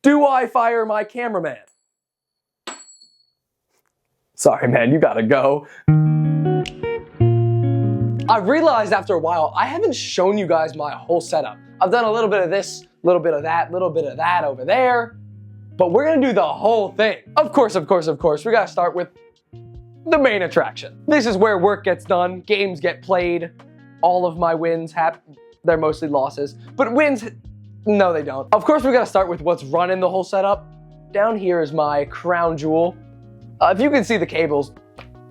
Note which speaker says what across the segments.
Speaker 1: Do I fire my cameraman? Sorry, man, you gotta go. I realized after a while, I haven't shown you guys my whole setup. I've done a little bit of this, a little bit of that, little bit of that over there, but we're gonna do the whole thing. Of course, we gotta start with the main attraction. This is where work gets done, games get played, all of my wins they're mostly losses, but wins, no they don't. Of course, we gotta start with what's running the whole setup. Down here is my crown jewel. If you can see the cables,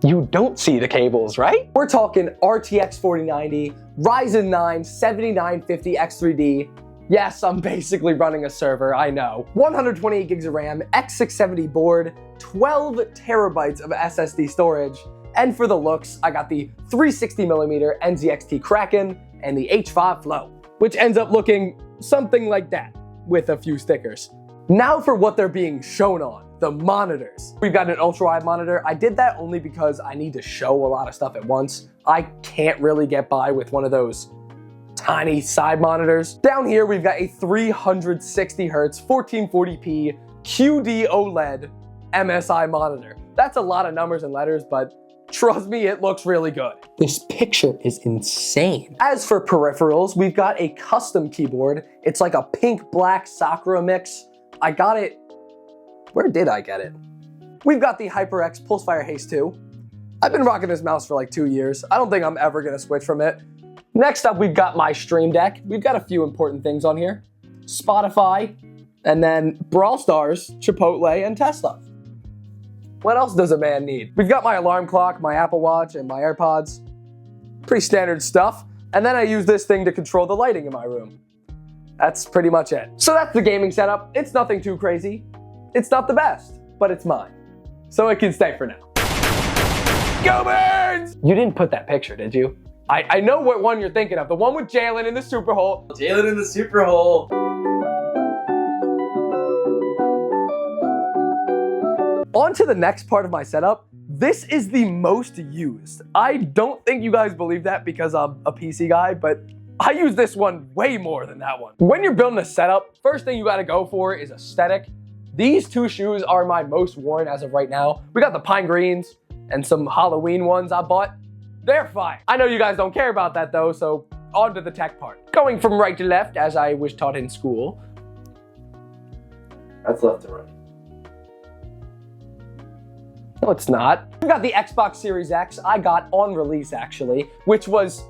Speaker 1: you don't see the cables, right? We're talking RTX 4090, Ryzen 9 7950 X3D. Yes, I'm basically running a server, I know. 128 gigs of RAM, X670 board, 12 terabytes of SSD storage, and for the looks, I got the 360mm NZXT Kraken and the H5 Flow, which ends up looking something like that with a few stickers. Now for what they're being shown on. The monitors. We've got an ultra-wide monitor. I did that only because I need to show a lot of stuff at once. I can't really get by with one of those tiny side monitors. Down here, we've got a 360 hertz 1440p QD OLED MSI monitor. That's a lot of numbers and letters, but trust me, it looks really good. This picture is insane. As for peripherals, we've got a custom keyboard. It's like a pink-black Sakura mix. I got it. Where did I get it? We've got the HyperX Pulsefire Haste 2. I've been rocking this mouse for like 2 years. I don't think I'm ever gonna switch from it. Next up, we've got my Stream Deck. We've got a few important things on here. Spotify, and then Brawl Stars, Chipotle, and Tesla. What else does a man need? We've got my alarm clock, my Apple Watch, and my AirPods. Pretty standard stuff. And then I use this thing to control the lighting in my room. That's pretty much it. So that's the gaming setup. It's nothing too crazy. It's not the best, but it's mine. So it can stay for now. Go Birds! You didn't put that picture, did you? I know what one you're thinking of. The one with Jalen in the Super Hole.
Speaker 2: Jalen in the Super Hole.
Speaker 1: On to the next part of my setup. This is the most used. I don't think you guys believe that because I'm a PC guy, but I use this one way more than that one. When you're building a setup, first thing you gotta go for is aesthetic. These two shoes are my most worn as of right now. We got the pine greens and some Halloween ones I bought. They're fine. I know you guys don't care about that though, so on to the tech part. Going from right to left, as I was taught in school.
Speaker 2: That's left to right.
Speaker 1: No, it's not. We got the Xbox Series X I got on release actually, which was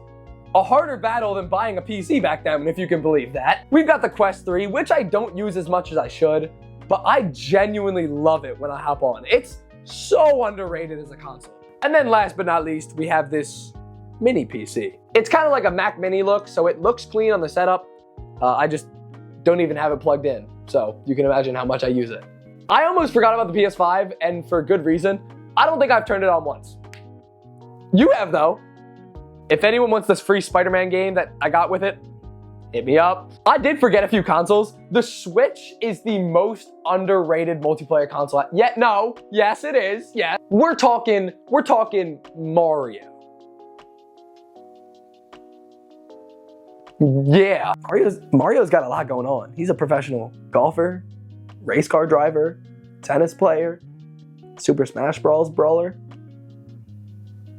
Speaker 1: a harder battle than buying a PC back then, if you can believe that. We've got the Quest 3, which I don't use as much as I should, but I genuinely love it when I hop on. It's so underrated as a console. And then last but not least, we have this mini PC. It's kind of like a Mac Mini look, so it looks clean on the setup. I just don't even have it plugged in, so you can imagine how much I use it. I almost forgot about the PS5, and for good reason. I don't think I've turned it on once. You have though. If anyone wants this free Spider-Man game that I got with it, hit me up. I did forget a few consoles. The Switch is the most underrated multiplayer console yet. No, yes it is, yeah. We're talking Mario. Yeah, Mario's got a lot going on. He's a professional golfer, race car driver, tennis player, Super Smash Bros. Brawler.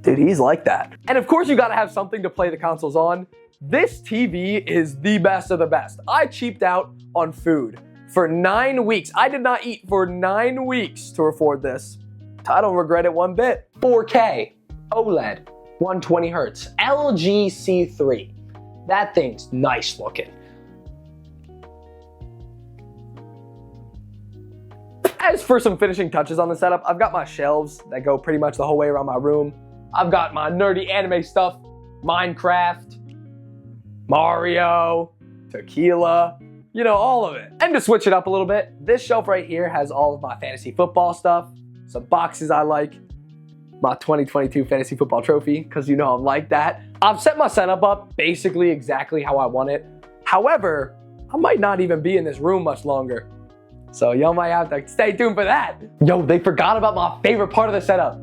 Speaker 1: Dude, he's like that. And of course you gotta have something to play the consoles on. This TV is the best of the best. I cheaped out on food for 9 weeks. I did not eat for 9 weeks to afford this. I don't regret it one bit. 4K, OLED, 120 hertz, LG C3. That thing's nice looking. As for some finishing touches on the setup, I've got my shelves that go pretty much the whole way around my room. I've got my nerdy anime stuff, Minecraft, Mario, tequila, you know, all of it. And to switch it up a little bit, this shelf right here has all of my fantasy football stuff, some boxes I like, my 2022 fantasy football trophy, because you know I'm like that. I've set my setup up basically exactly how I want it. However, I might not even be in this room much longer. So y'all might have to stay tuned for that. Yo, they forgot about my favorite part of the setup.